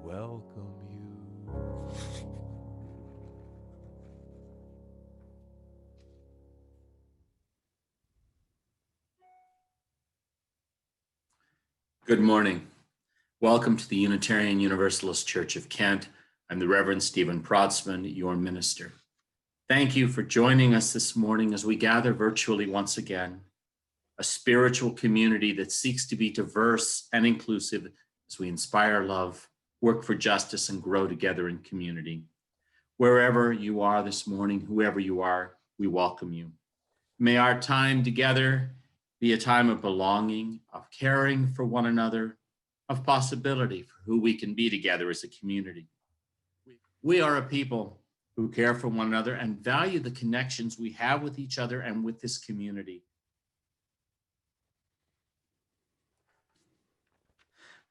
welcome you. Good morning. Welcome to the Unitarian Universalist Church of Kent. I'm the Reverend Stephen Protzman, your minister. Thank you for joining us this morning as we gather virtually once again, a spiritual community that seeks to be diverse and inclusive as we inspire love, work for justice, and grow together in community. Wherever you are this morning, whoever you are, we welcome you. May our time together be a time of belonging, of caring for one another, of possibility for who we can be together as a community. We are a people who care for one another and value the connections we have with each other and with this community.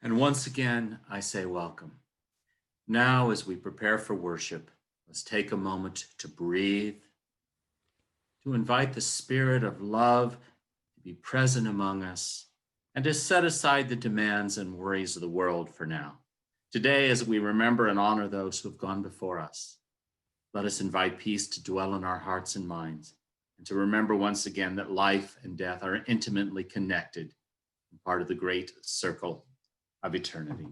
And once again, I say welcome. Now, as we prepare for worship, let's take a moment to breathe, to invite the spirit of love to be present among us, and to set aside the demands and worries of the world for now. Today, as we remember and honor those who have gone before us, let us invite peace to dwell in our hearts and minds, and to remember once again that life and death are intimately connected and part of the great circle of eternity.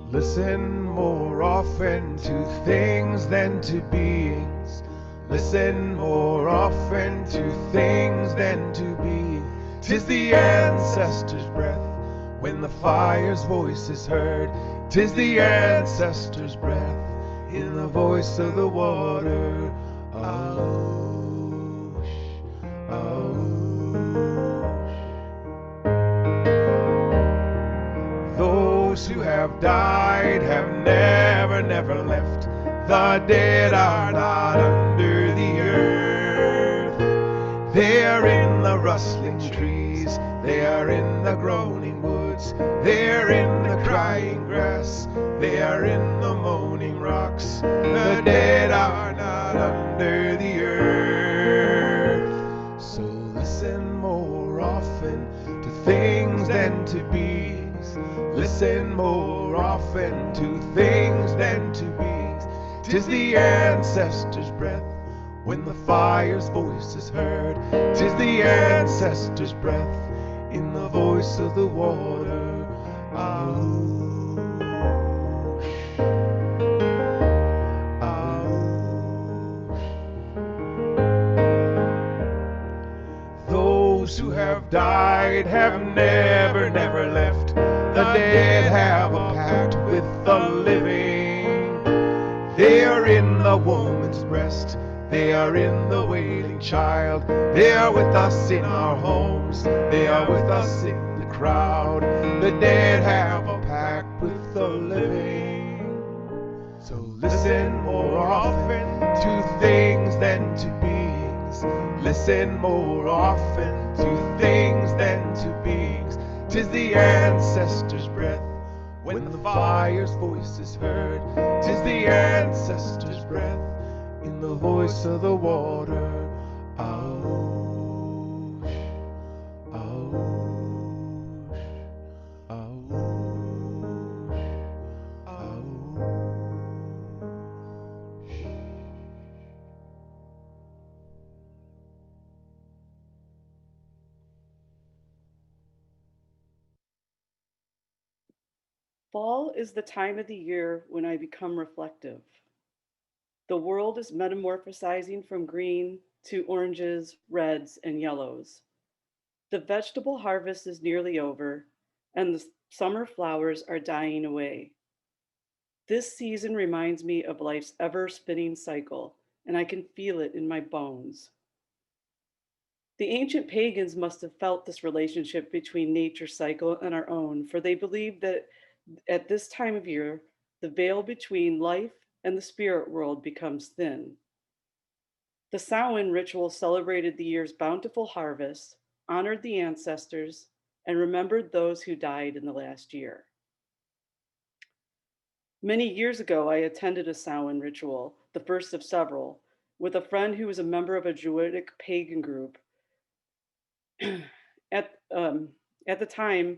Listen more often to things than to beings. Listen more often to things than to beings. 'Tis the ancestors' breath when the fire's voice is heard. 'Tis the ancestors' breath in the voice of the water. Aosh, aosh. Those who have died have never, never left. The dead are not under the earth. They are in the rustling trees. They are in the groaning woods. They are in the crying grass. They are in the moaning rocks. The dead are not under the earth. So listen more often to things than to beings. Listen more often to things than to beings. 'Tis the ancestors' breath when the fire's voice is heard. 'Tis the ancestors' breath in the voice of the water. Aosh, aosh. Those who have died have never, never left. The dead have a pact with the living. They are in the woman's breast. They are in the wailing child. They are with us in our homes. They are with us in the crowd. The dead have a pact with the living. So listen more often to things than to beings. Listen more often to things than to beings. 'Tis the ancestors' breath when the fire's voice is heard. 'Tis the ancestors' breath in the voice of the water. Aosh, aosh, aosh, aosh. Fall is the time of the year when I become reflective. The world is metamorphosizing from green to oranges, reds, and yellows. The vegetable harvest is nearly over, and the summer flowers are dying away. This season reminds me of life's ever spinning cycle, and I can feel it in my bones. The ancient pagans must have felt this relationship between nature's cycle and our own, for they believed that At this time of year, the veil between life and the spirit world becomes thin. The Samhain ritual celebrated the year's bountiful harvest, honored the ancestors, and remembered those who died in the last year. Many years ago, I attended a Samhain ritual, the first of several, with a friend who was a member of a Druidic pagan group. at, um, at the time,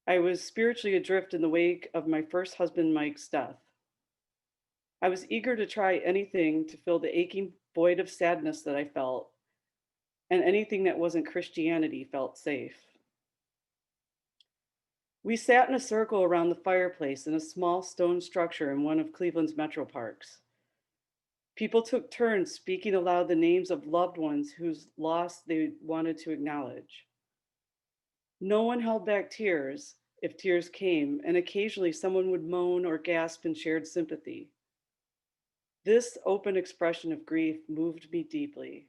I was spiritually adrift in the wake of my first husband, Mike's death. I was eager to try anything to fill the aching void of sadness that I felt, and anything that wasn't Christianity felt safe. We sat in a circle around the fireplace in a small stone structure in one of Cleveland's metro parks. People took turns speaking aloud the names of loved ones whose loss they wanted to acknowledge. No one held back tears if tears came, and occasionally someone would moan or gasp in shared sympathy. This open expression of grief moved me deeply.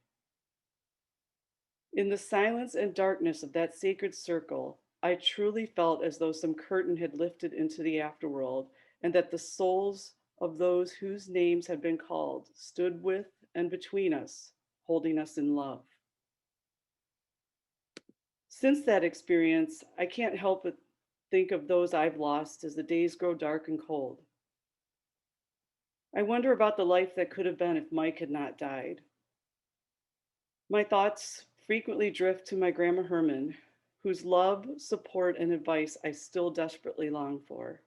In the silence and darkness of that sacred circle, I truly felt as though some curtain had lifted into the afterworld, and that the souls of those whose names had been called stood with and between us, holding us in love. Since that experience, I can't help but think of those I've lost as the days grow dark and cold. I wonder about the life that could have been if Mike had not died. My thoughts frequently drift to my Grandma Herman, whose love, support, and advice I still desperately long for.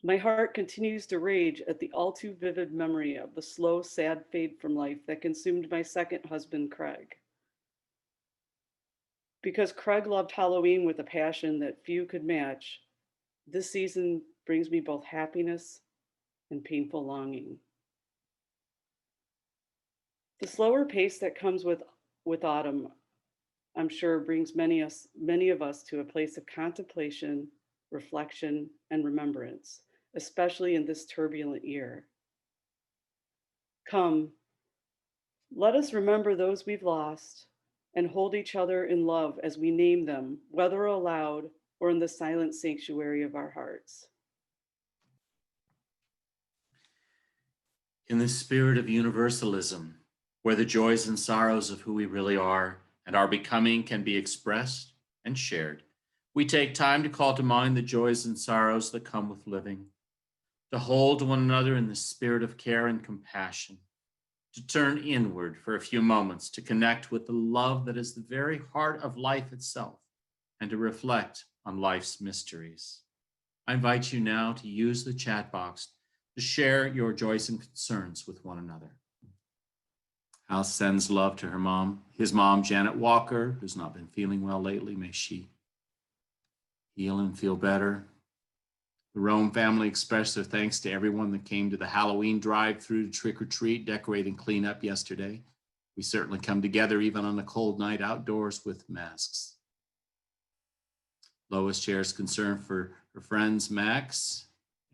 My heart continues to rage at the all too vivid memory of the slow, sad fade from life that consumed my second husband, Craig. Because Craig loved Halloween with a passion that few could match, this season brings me both happiness and painful longing. The slower pace that comes with autumn, I'm sure, brings many of us to a place of contemplation, reflection, and remembrance, especially in this turbulent year. Come, let us remember those we've lost and hold each other in love as we name them, whether aloud or in the silent sanctuary of our hearts. In the spirit of universalism, where the joys and sorrows of who we really are and our becoming can be expressed and shared, we take time to call to mind the joys and sorrows that come with living, to hold one another in the spirit of care and compassion, to turn inward for a few moments to connect with the love that is the very heart of life itself, and to reflect on life's mysteries. I invite you now to use the chat box to share your joys and concerns with one another. Hal sends love to his mom, Janet Walker, who's not been feeling well lately. May she heal and feel better. The Rome family expressed their thanks to everyone that came to the Halloween drive-through to trick or treat, decorate, and clean up yesterday. We certainly come together even on a cold night outdoors with masks. Lois shares concern for her friends Max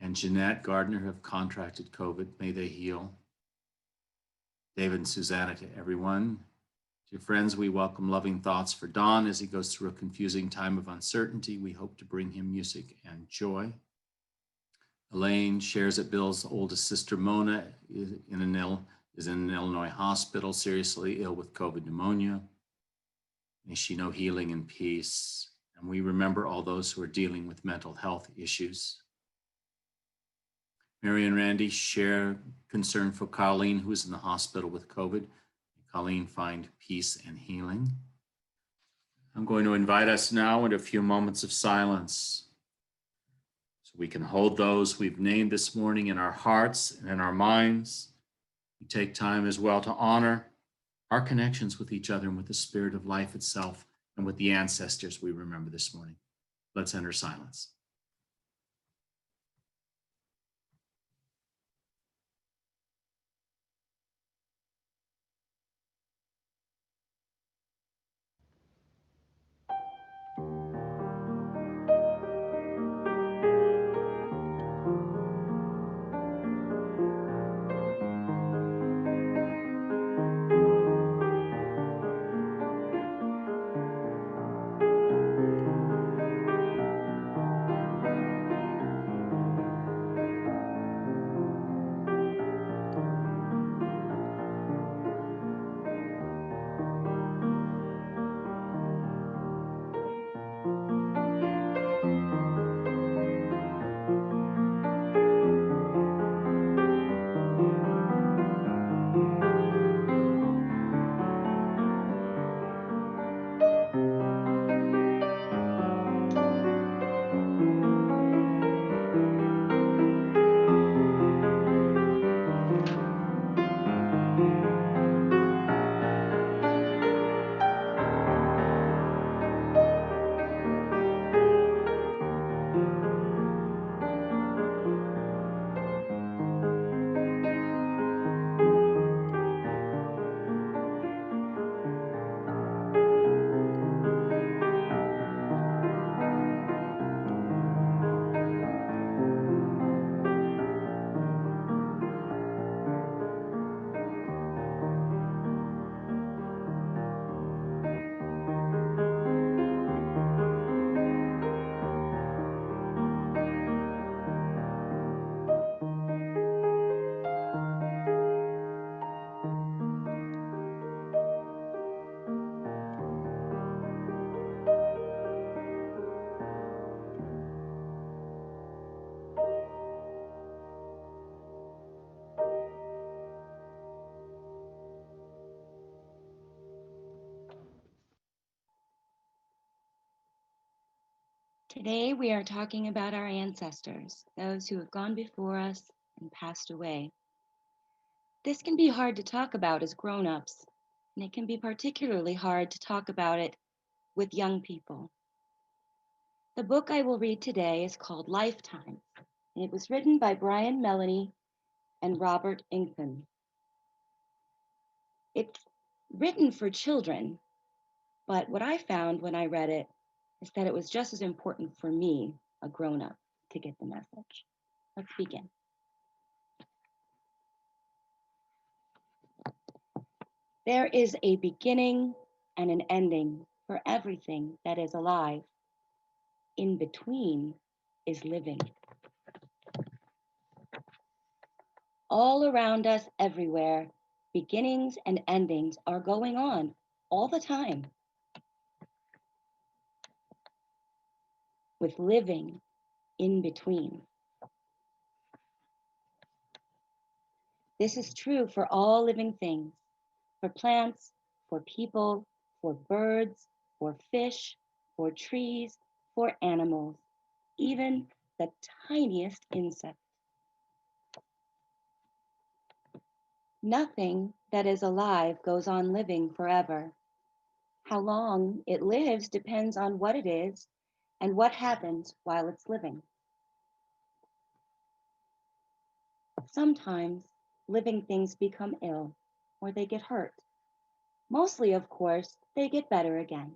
and Jeanette Gardner, who have contracted COVID. May they heal. David and Susanna, to everyone. To your friends, we welcome loving thoughts for Don as he goes through a confusing time of uncertainty. We hope to bring him music and joy. Elaine shares that Bill's oldest sister, Mona, is in an Illinois hospital, seriously ill with COVID pneumonia. May she know healing and peace. And we remember all those who are dealing with mental health issues. Mary and Randy share concern for Colleen, who is in the hospital with COVID. May Colleen find peace and healing. I'm going to invite us now into a few moments of silence so we can hold those we've named this morning in our hearts and in our minds. We take time as well to honor our connections with each other and with the spirit of life itself and with the ancestors we remember this morning. Let's enter silence. Today we are talking about our ancestors, those who have gone before us and passed away. This can be hard to talk about as grown-ups, and it can be particularly hard to talk about it with young people. The book I will read today is called Lifetime, and it was written by Brian Melanie and Robert Inkman. It's written for children, but what I found when I read it is that it was just as important for me, a grown-up, to get the message. Let's begin. There is a beginning and an ending for everything that is alive. In between is living. All around us, everywhere, beginnings and endings are going on all the time, with living in between. This is true for all living things, for plants, for people, for birds, for fish, for trees, for animals, even the tiniest insect. Nothing that is alive goes on living forever. How long it lives depends on what it is and what happens while it's living. Sometimes living things become ill or they get hurt. Mostly, of course, they get better again.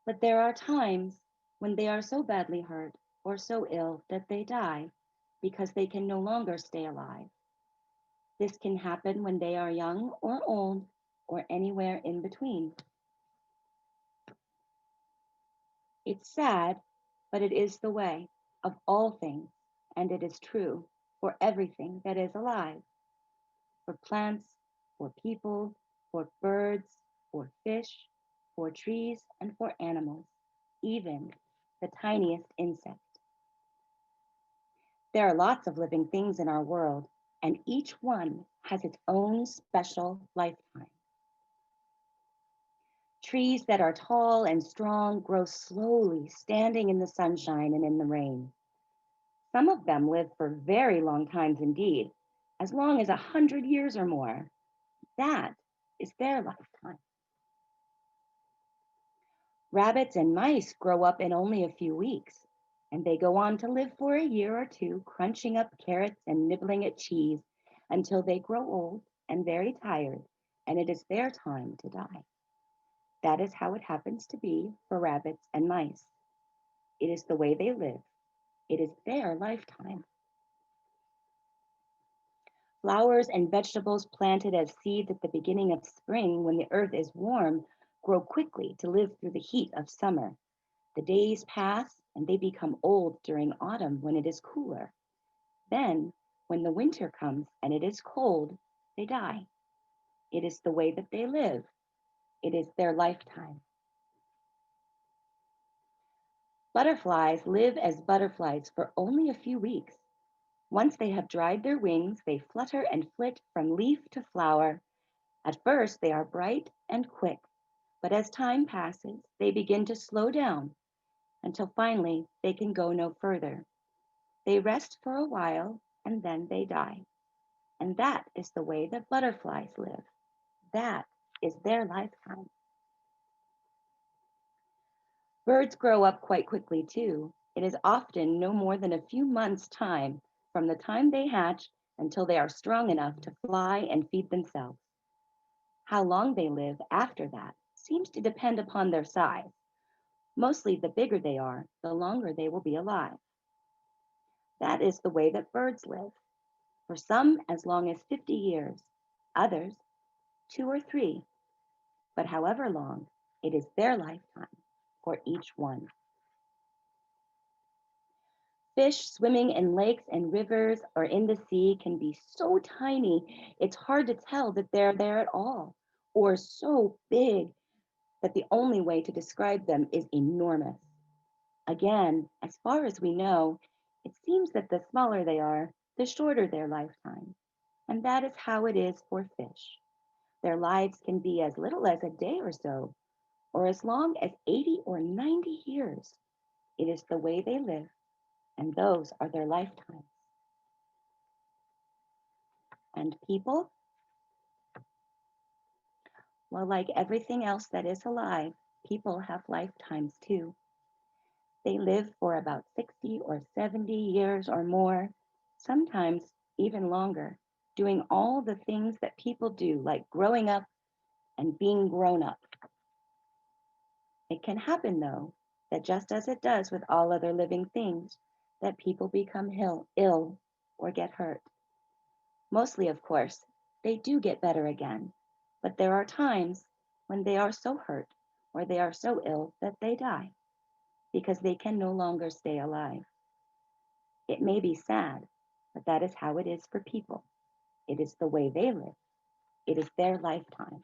But there are times when they are so badly hurt or so ill that they die because they can no longer stay alive. This can happen when they are young or old or anywhere in between. It's sad, but it is the way of all things, and it is true for everything that is alive, for plants, for people, for birds, for fish, for trees, and for animals, even the tiniest insect. There are lots of living things in our world, and each one has its own special lifetime. Trees that are tall and strong grow slowly, standing in the sunshine and in the rain. Some of them live for very long times indeed, as long as 100 years or more. That is their lifetime. Rabbits and mice grow up in only a few weeks, and they go on to live for a year or two, crunching up carrots and nibbling at cheese until they grow old and very tired, and it is their time to die. That is how it happens to be for rabbits and mice. It is the way they live. It is their lifetime. Flowers and vegetables planted as seeds at the beginning of spring when the earth is warm grow quickly to live through the heat of summer. The days pass and they become old during autumn when it is cooler. Then, when the winter comes and it is cold, they die. It is the way that they live. It is their lifetime. Butterflies live as butterflies for only a few weeks. Once they have dried their wings, they flutter and flit from leaf to flower. At first, they are bright and quick, but as time passes, they begin to slow down until finally they can go no further. They rest for a while and then they die. And that is the way that butterflies live. That is their lifetime. Birds grow up quite quickly too. It is often no more than a few months' time from the time they hatch until they are strong enough to fly and feed themselves. How long they live after that seems to depend upon their size. Mostly the bigger they are, the longer they will be alive. That is the way that birds live. For some, as long as 50 years, others, 2 or 3. But however long, it is their lifetime for each one. Fish swimming in lakes and rivers or in the sea can be so tiny, it's hard to tell that they're there at all, or so big that the only way to describe them is enormous. Again, as far as we know, it seems that the smaller they are, the shorter their lifetime. And that is how it is for fish. Their lives can be as little as a day or so, or as long as 80 or 90 years. It is the way they live, and those are their lifetimes. And people, well, like everything else that is alive, people have lifetimes too. They live for about 60 or 70 years or more, sometimes even longer, doing all the things that people do, like growing up and being grown up. It can happen, though, that just as it does with all other living things, that people become ill or get hurt. Mostly, of course, they do get better again, but there are times when they are so hurt or they are so ill that they die because they can no longer stay alive. It may be sad, but that is how it is for people. It is the way they live. It is their lifetime.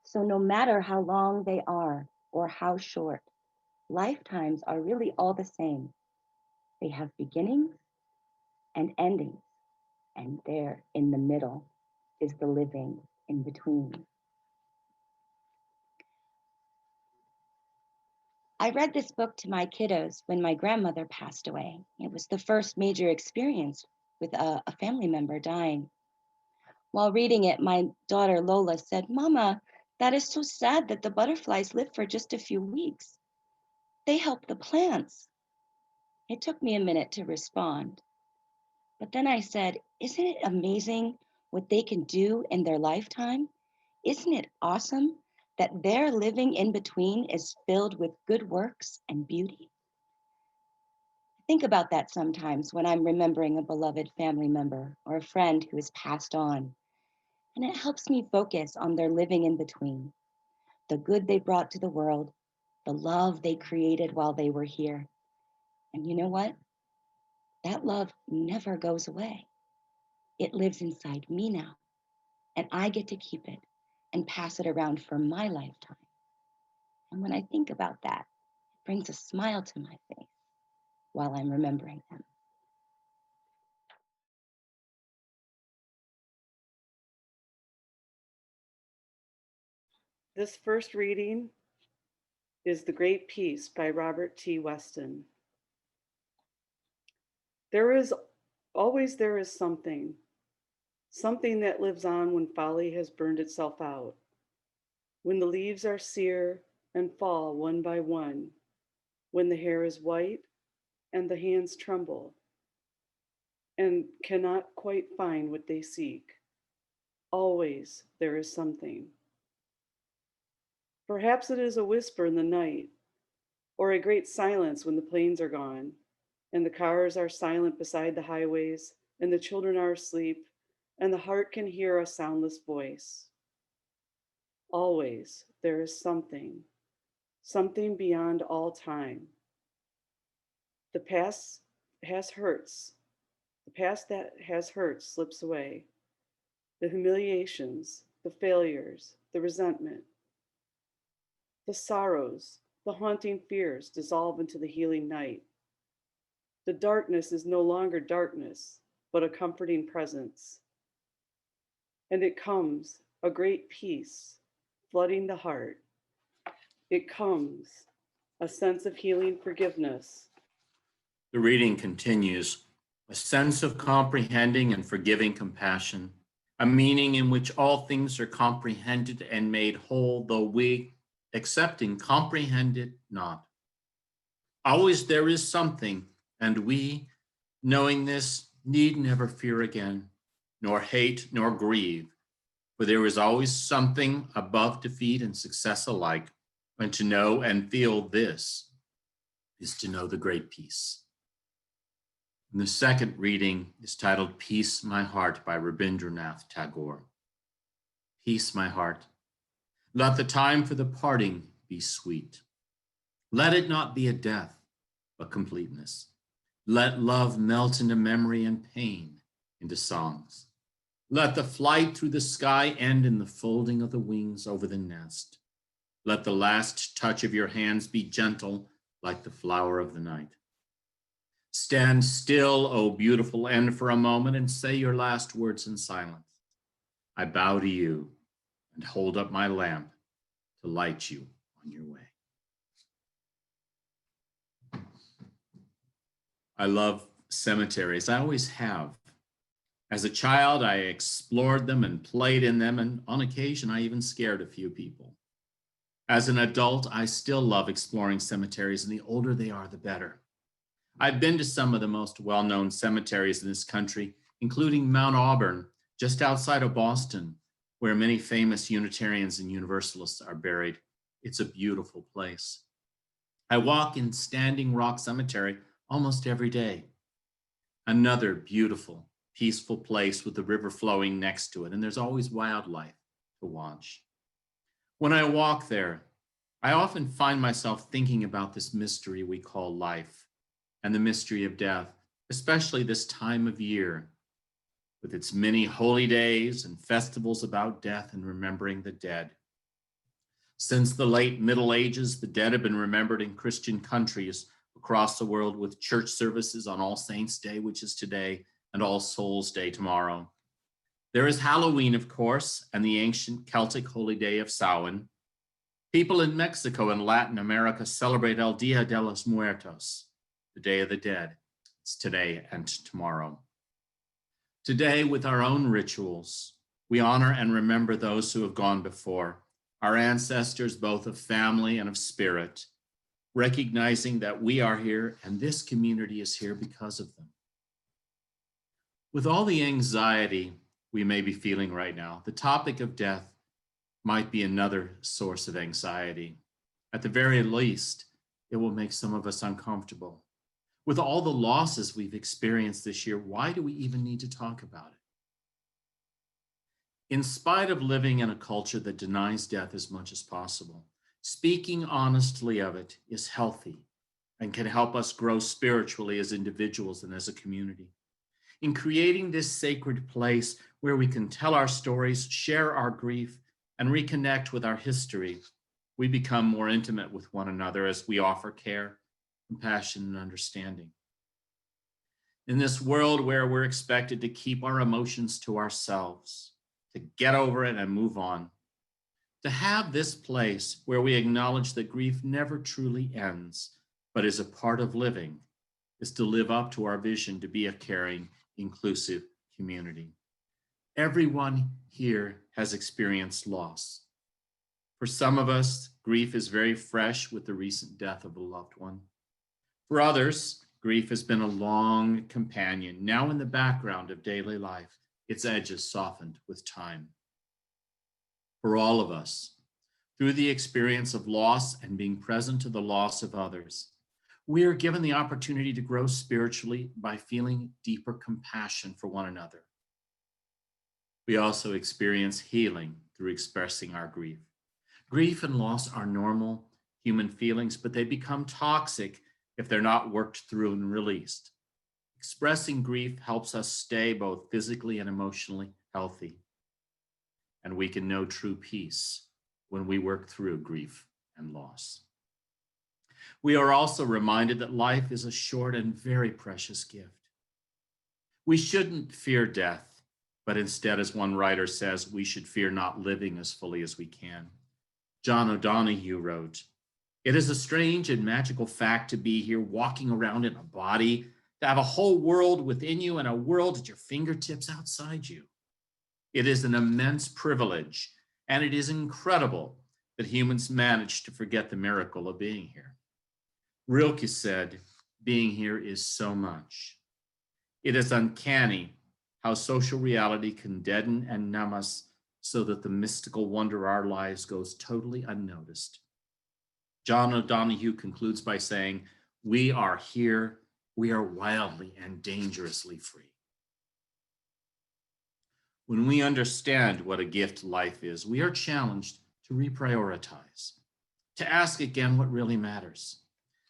So no matter how long they are or how short, lifetimes are really all the same. They have beginnings and endings, and there in the middle is the living in between. I read this book to my kiddos when my grandmother passed away. It was the first major experience with a family member dying. While reading it, my daughter Lola said, "Mama, that is so sad that the butterflies live for just a few weeks. They help the plants." It took me a minute to respond. But then I said, "Isn't it amazing what they can do in their lifetime? Isn't it awesome that their living in between is filled with good works and beauty?" Think about that sometimes when I'm remembering a beloved family member or a friend who has passed on. And it helps me focus on their living in between, the good they brought to the world, the love they created while they were here. And you know what? That love never goes away. It lives inside me now, and I get to keep it and pass it around for my lifetime. And when I think about that, it brings a smile to my face while I'm remembering them. This first reading is The Great Peace by Robert T. Weston. There is something that lives on when folly has burned itself out, when the leaves are sere and fall one by one, when the hair is white and the hands tremble and cannot quite find what they seek. Always there is something. Perhaps it is a whisper in the night, or a great silence when the planes are gone, and the cars are silent beside the highways, and the children are asleep, and the heart can hear a soundless voice. Always there is something, something beyond all time. The past has hurts. The past that has hurt slips away. The humiliations, the failures, the resentment, the sorrows, the haunting fears dissolve into the healing night. The darkness is no longer darkness, but a comforting presence. And it comes, a great peace, flooding the heart. It comes, a sense of healing forgiveness. The reading continues. A sense of comprehending and forgiving compassion, a meaning in which all things are comprehended and made whole, though we, accepting, comprehend it not. Always there is something, and we, knowing this, need never fear again, nor hate, nor grieve, for there is always something above defeat and success alike, and to know and feel this is to know the great peace. And the second reading is titled Peace, My Heart by Rabindranath Tagore. Peace, my heart. Let the time for the parting be sweet. Let it not be a death, but completeness. Let love melt into memory and pain into songs. Let the flight through the sky end in the folding of the wings over the nest. Let the last touch of your hands be gentle like the flower of the night. Stand still, O beautiful end, for a moment and say your last words in silence. I bow to you and hold up my lamp to light you on your way. I love cemeteries. I always have. As a child, I explored them and played in them, and on occasion, I even scared a few people. As an adult, I still love exploring cemeteries, and the older they are, the better. I've been to some of the most well known cemeteries in this country, including Mount Auburn, just outside of Boston, where many famous Unitarians and Universalists are buried. It's a beautiful place. I walk in Standing Rock Cemetery almost every day. Another beautiful, peaceful place with the river flowing next to it, and there's always wildlife to watch. When I walk there, I often find myself thinking about this mystery we call life and the mystery of death, especially this time of year, with its many holy days and festivals about death and remembering the dead. Since the late Middle Ages, the dead have been remembered in Christian countries across the world with church services on All Saints' Day, which is today, and All Souls' Day tomorrow. There is Halloween, of course, and the ancient Celtic holy day of Samhain. People in Mexico and Latin America celebrate El Dia de los Muertos, the Day of the Dead. It's today and tomorrow. Today, with our own rituals, we honor and remember those who have gone before, our ancestors, both of family and of spirit, recognizing that we are here and this community is here because of them. With all the anxiety we may be feeling right now, the topic of death might be another source of anxiety. At the very least, it will make some of us uncomfortable. With all the losses we've experienced this year, why do we even need to talk about it? In spite of living in a culture that denies death as much as possible, speaking honestly of it is healthy and can help us grow spiritually as individuals and as a community. In creating this sacred place where we can tell our stories, share our grief, and reconnect with our history, we become more intimate with one another as we offer care, compassion, and understanding. In this world where we're expected to keep our emotions to ourselves, to get over it and move on, to have this place where we acknowledge that grief never truly ends, but is a part of living, is to live up to our vision to be a caring, inclusive community. Everyone here has experienced loss. For some of us, grief is very fresh with the recent death of a loved one. For others, grief has been a long companion, now in the background of daily life, its edges softened with time. For all of us, through the experience of loss and being present to the loss of others, we are given the opportunity to grow spiritually by feeling deeper compassion for one another. We also experience healing through expressing our grief. Grief and loss are normal human feelings, but they become toxic if they're not worked through and released. Expressing grief helps us stay both physically and emotionally healthy. And we can know true peace when we work through grief and loss. We are also reminded that life is a short and very precious gift. We shouldn't fear death, but instead, as one writer says, we should fear not living as fully as we can. John O'Donohue wrote, "It is a strange and magical fact to be here walking around in a body, to have a whole world within you and a world at your fingertips outside you. It is an immense privilege, and it is incredible that humans manage to forget the miracle of being here." Rilke said, "Being here is so much. It is uncanny how social reality can deaden and numb us so that the mystical wonder of our lives goes totally unnoticed." John O'Donohue concludes by saying, "We are here, we are wildly and dangerously free." When we understand what a gift life is, we are challenged to reprioritize, to ask again what really matters.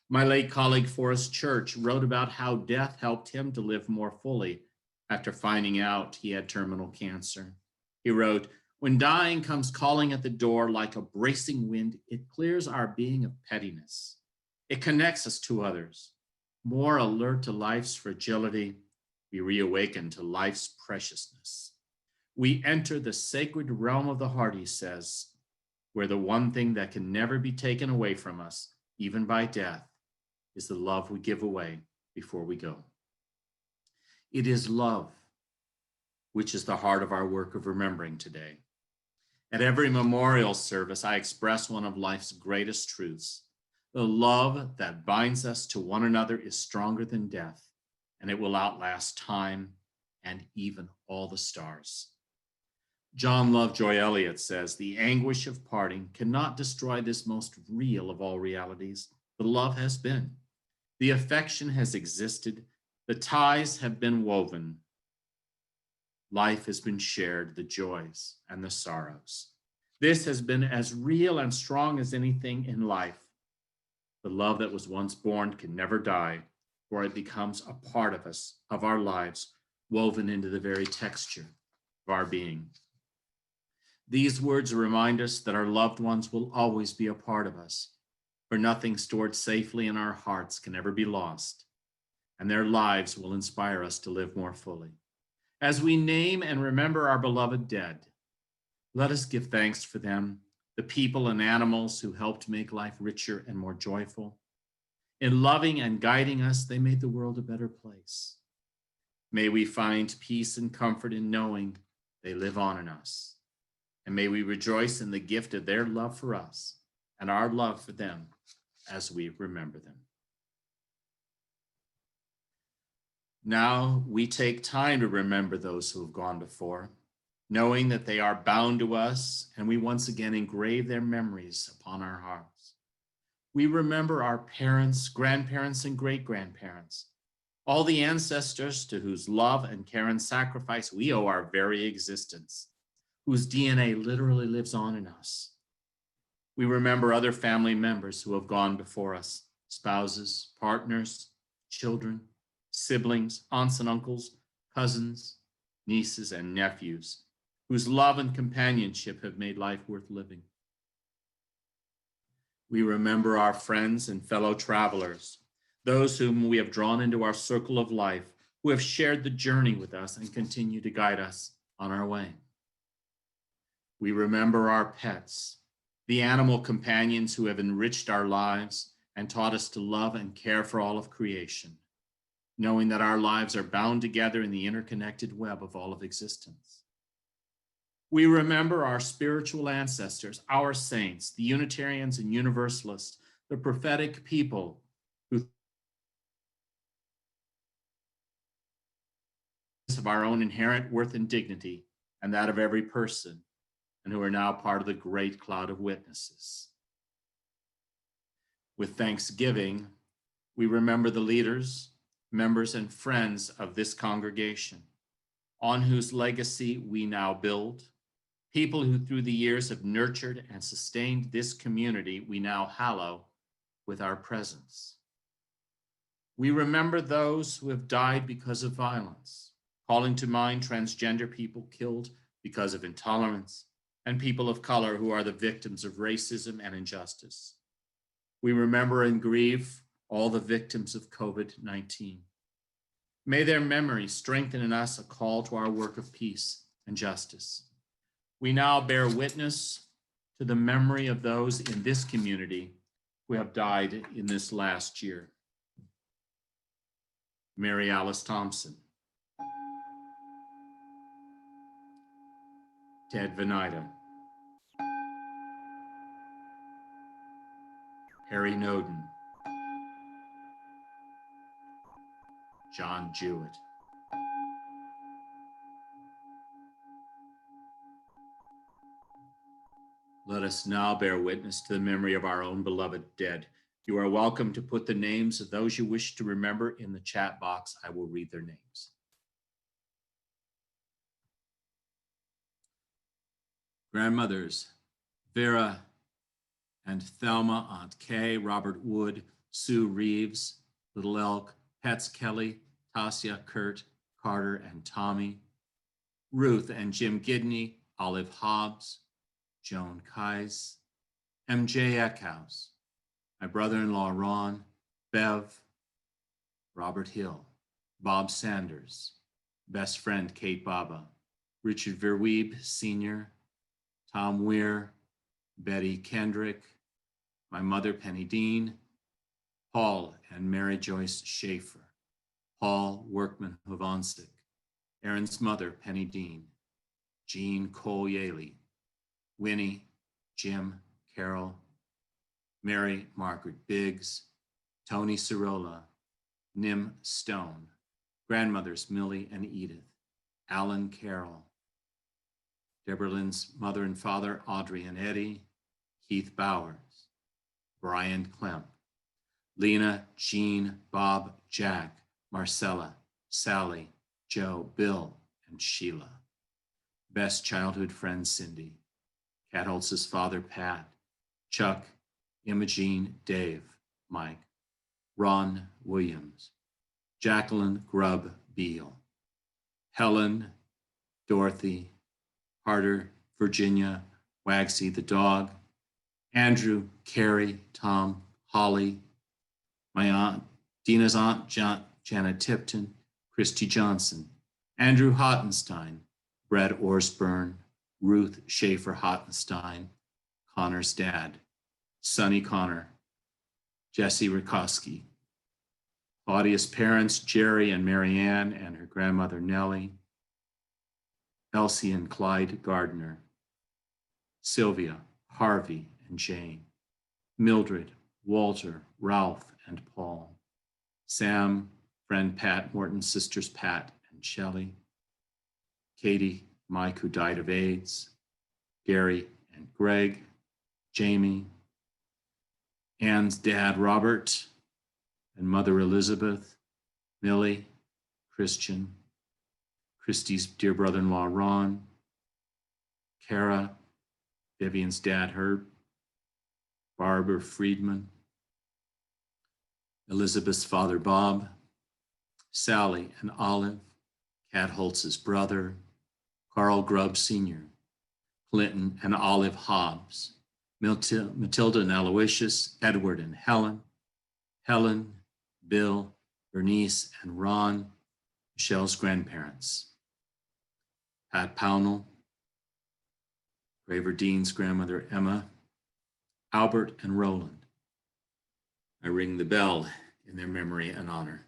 My late colleague Forrest Church wrote about how death helped him to live more fully after finding out he had terminal cancer. He wrote, "When dying comes calling at the door like a bracing wind, it clears our being of pettiness. It connects us to others. More alert to life's fragility, we reawaken to life's preciousness. We enter the sacred realm of the heart," he says, "where the one thing that can never be taken away from us, even by death, is the love we give away before we go. It is love, which is the heart of our work of remembering today. At every memorial service, I express one of life's greatest truths. The love that binds us to one another is stronger than death, and it will outlast time and even all the stars. John Lovejoy Elliott says, "The anguish of parting cannot destroy this most real of all realities. The love has been. The affection has existed. The ties have been woven. Life has been shared, the joys and the sorrows. This has been as real and strong as anything in life. The love that was once born can never die, for it becomes a part of us, of our lives, woven into the very texture of our being." These words remind us that our loved ones will always be a part of us, for nothing stored safely in our hearts can ever be lost, and their lives will inspire us to live more fully. As we name and remember our beloved dead, let us give thanks for them, the people and animals who helped make life richer and more joyful. In loving and guiding us, they made the world a better place. May we find peace and comfort in knowing they live on in us. And may we rejoice in the gift of their love for us and our love for them as we remember them. Now we take time to remember those who have gone before, knowing that they are bound to us, and we once again engrave their memories upon our hearts. We remember our parents, grandparents, and great-grandparents, all the ancestors to whose love and care and sacrifice we owe our very existence, whose DNA literally lives on in us. We remember other family members who have gone before us, spouses, partners, children, siblings, aunts and uncles, cousins, nieces, and nephews, whose love and companionship have made life worth living. We remember our friends and fellow travelers, those whom we have drawn into our circle of life, who have shared the journey with us and continue to guide us on our way. We remember our pets, the animal companions who have enriched our lives and taught us to love and care for all of creation, knowing that our lives are bound together in the interconnected web of all of existence. We remember our spiritual ancestors, our saints, the Unitarians and Universalists, the prophetic people who of our own inherent worth and dignity and that of every person, and who are now part of the great cloud of witnesses. With thanksgiving, we remember the leaders, members, and friends of this congregation, on whose legacy we now build, people who through the years have nurtured and sustained this community we now hallow with our presence. We remember those who have died because of violence, calling to mind transgender people killed because of intolerance, and people of color who are the victims of racism and injustice. We remember and grieve all the victims of COVID-19. May their memory strengthen in us a call to our work of peace and justice. We now bear witness to the memory of those in this community who have died in this last year. Mary Alice Thompson, Ted Venida, Harry Noden, John Jewett, let us now bear witness to the memory of our own beloved dead. You are welcome to put the names of those you wish to remember in the chat box. I will read their names. Grandmothers, Vera and Thelma, Aunt Kay, Robert Wood, Sue Reeves, Little Elk, Pets Kelly, Tasia, Kurt, Carter, and Tommy, Ruth and Jim Gidney, Olive Hobbs, Joan Kais, MJ Eckhouse, my brother-in-law Ron, Bev, Robert Hill, Bob Sanders, best friend Kate Baba, Richard Verweeb Sr., Tom Weir, Betty Kendrick, my mother Penny Dean, Paul and Mary Joyce Schaefer, Paul Workman Hovansik, Aaron's mother, Penny Dean, Jean Cole Yaley, Winnie, Jim, Carol, Mary Margaret Biggs, Tony Cirola, Nim Stone, grandmothers Millie and Edith, Alan Carroll, Deborah Lynn's mother and father, Audrey and Eddie, Keith Bowers, Brian Klemp, Lena, Jean, Bob, Jack, Marcella, Sally, Joe, Bill, and Sheila. Best childhood friend, Cindy. Cat Holtz's father, Pat, Chuck, Imogene, Dave, Mike, Ron Williams, Jacqueline Grubb Beal, Helen, Dorothy, Harder, Virginia, Wagsy the dog, Andrew, Carrie, Tom, Holly, my aunt, Dina's aunt, Janet Tipton, Christy Johnson, Andrew Hottenstein, Brett Orsburn, Ruth Schaefer Hottenstein, Connor's dad, Sonny Connor, Jesse Rikoski, Claudia's parents, Jerry and Marianne, and her grandmother, Nellie, Elsie and Clyde Gardner, Sylvia, Harvey, and Jane, Mildred, Walter, Ralph, and Paul, Sam, friend Pat Morton's sisters Pat and Shelley, Katie, Mike, who died of AIDS, Gary and Greg, Jamie, Ann's dad, Robert, and mother, Elizabeth, Millie, Christian, Christy's dear brother-in-law, Ron, Kara, Vivian's dad, Herb, Barbara Friedman, Elizabeth's father, Bob, Sally and Olive, Cat Holtz's brother, Carl Grubb Sr., Clinton and Olive Hobbs, Matilda and Aloysius, Edward and Helen, Bill, Bernice, and Ron, Michelle's grandparents, Pat Pownell, Graver Dean's grandmother, Emma, Albert and Roland. I ring the bell in their memory and honor.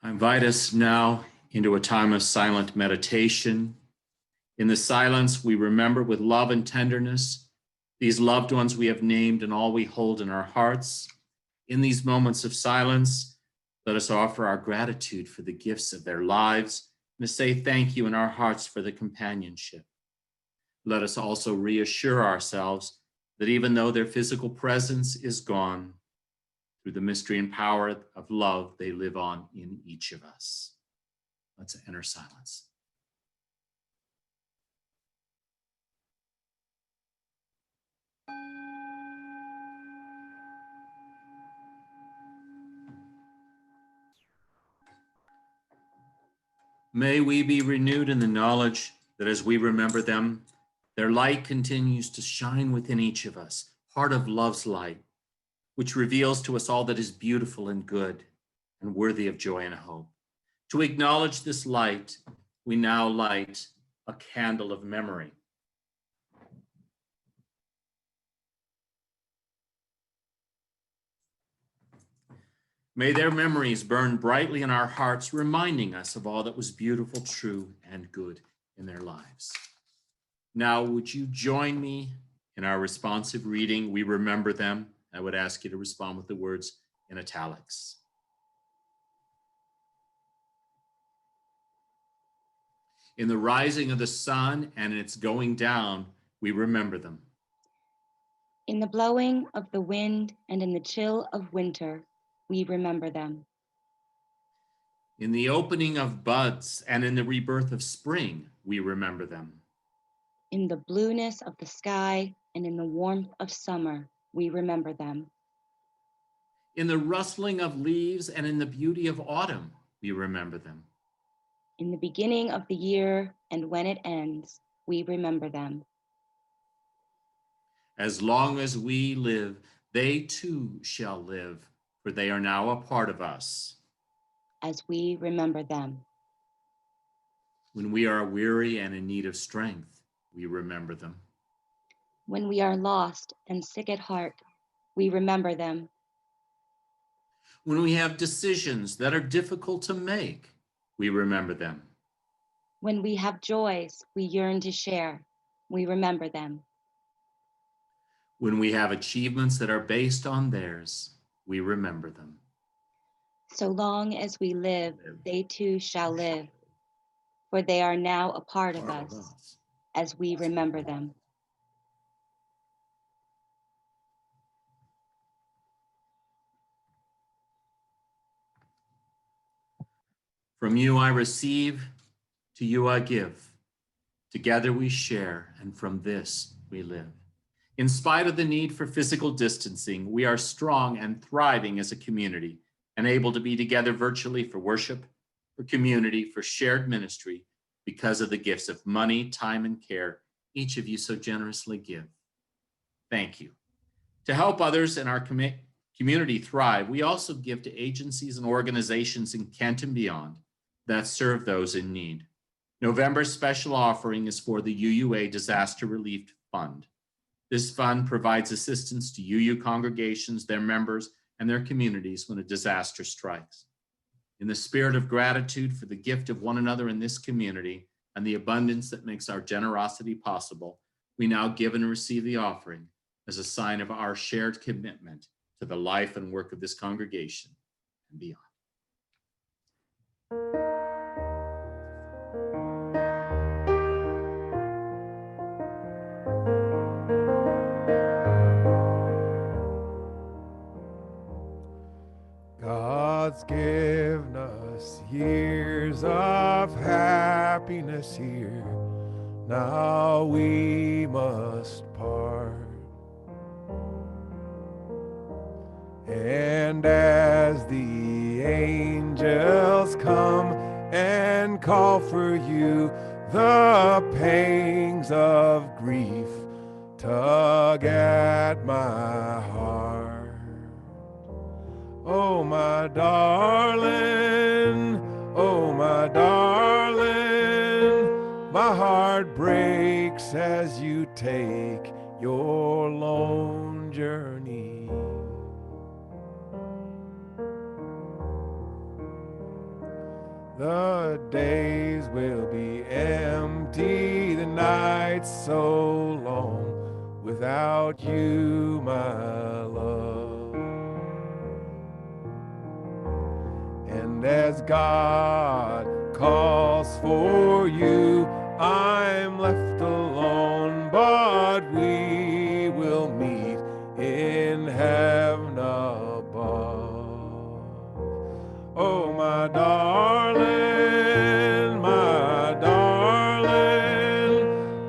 I invite us now into a time of silent meditation. In the silence, we remember with love and tenderness these loved ones we have named and all we hold in our hearts. In these moments of silence, let us offer our gratitude for the gifts of their lives and to say thank you in our hearts for the companionship. Let us also reassure ourselves that even though their physical presence is gone, through the mystery and power of love, they live on in each of us. Let's enter silence. May we be renewed in the knowledge that as we remember them, their light continues to shine within each of us, part of love's light, which reveals to us all that is beautiful and good and worthy of joy and hope. To acknowledge this light, we now light a candle of memory. May their memories burn brightly in our hearts, reminding us of all that was beautiful, true, and good in their lives. Now, would you join me in our responsive reading? We remember them. I would ask you to respond with the words in italics. In the rising of the sun and in its going down, we remember them. In the blowing of the wind and in the chill of winter, we remember them. In the opening of buds and in the rebirth of spring, we remember them. In the blueness of the sky and in the warmth of summer, we remember them. In the rustling of leaves and in the beauty of autumn, we remember them. In the beginning of the year and when it ends, we remember them. As long as we live, they too shall live, for they are now a part of us. As we remember them. When we are weary and in need of strength, we remember them. When we are lost and sick at heart, we remember them. When we have decisions that are difficult to make, we remember them. When we have joys we yearn to share, we remember them. When we have achievements that are based on theirs, we remember them. So long as we live, they too shall live, for they are now a part of us as we remember them. From you I receive, to you I give. Together we share, and from this we live. In spite of the need for physical distancing, we are strong and thriving as a community and able to be together virtually for worship, for community, for shared ministry, because of the gifts of money, time, and care each of you so generously give. Thank you. To help others in our community thrive, we also give to agencies and organizations in Kent and beyond that serve those in need. November's special offering is for the UUA Disaster Relief Fund. This fund provides assistance to UU congregations, their members, and their communities when a disaster strikes. In the spirit of gratitude for the gift of one another in this community and the abundance that makes our generosity possible, we now give and receive the offering as a sign of our shared commitment to the life and work of this congregation and beyond. God's given us years of happiness here. Now we must part. And as the angels come and call for you, the pangs of grief tug at my heart. Oh, my darling, oh, my darling, my heart breaks as you take your lone journey. The days will be empty, the nights so long, without you, my love. And as God calls for you, I'm left alone, but we will meet in heaven above. Oh, my darling, my darling,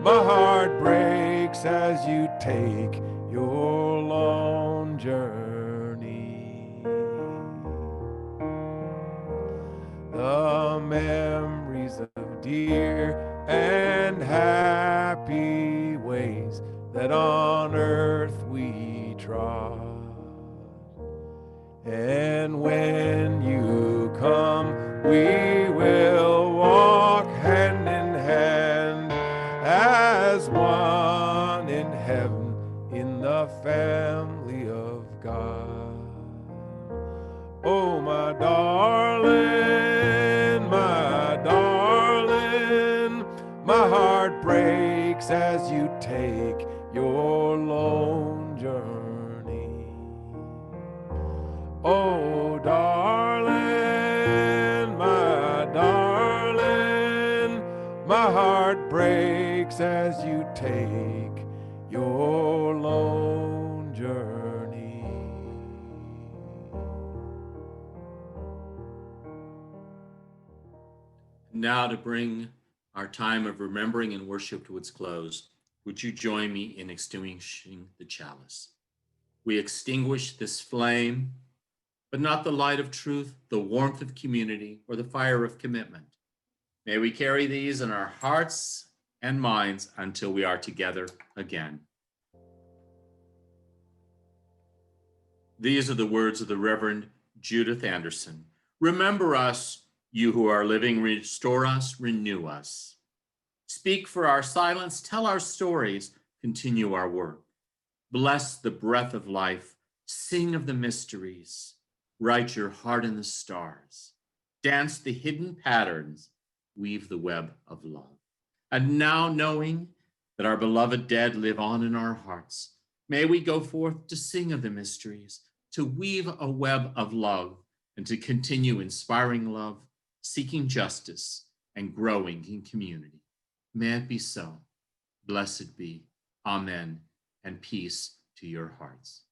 my heart breaks as you take your long journey. The memories of dear and happy ways that on earth we trod. And when you come, we will walk hand in hand as one in heaven in the family of God. Oh, my darling, my darling, my heart breaks as you take your lone journey. Oh, darling, my darling, my heart breaks as you take your lone journey. Now, to bring our time of remembering and worship to its close, would you join me in extinguishing the chalice? We extinguish this flame, but not the light of truth, the warmth of community, or the fire of commitment. May we carry these in our hearts and minds until we are together again. These are the words of the Reverend Judith Anderson. Remember us You who are living, restore us, renew us. Speak for our silence, tell our stories, continue our work. Bless the breath of life, sing of the mysteries, write your heart in the stars, dance the hidden patterns, weave the web of love. And now, knowing that our beloved dead live on in our hearts, may we go forth to sing of the mysteries, to weave a web of love, and to continue inspiring love, seeking justice, and growing in community. May it be so. Blessed be. Amen. And peace to your hearts.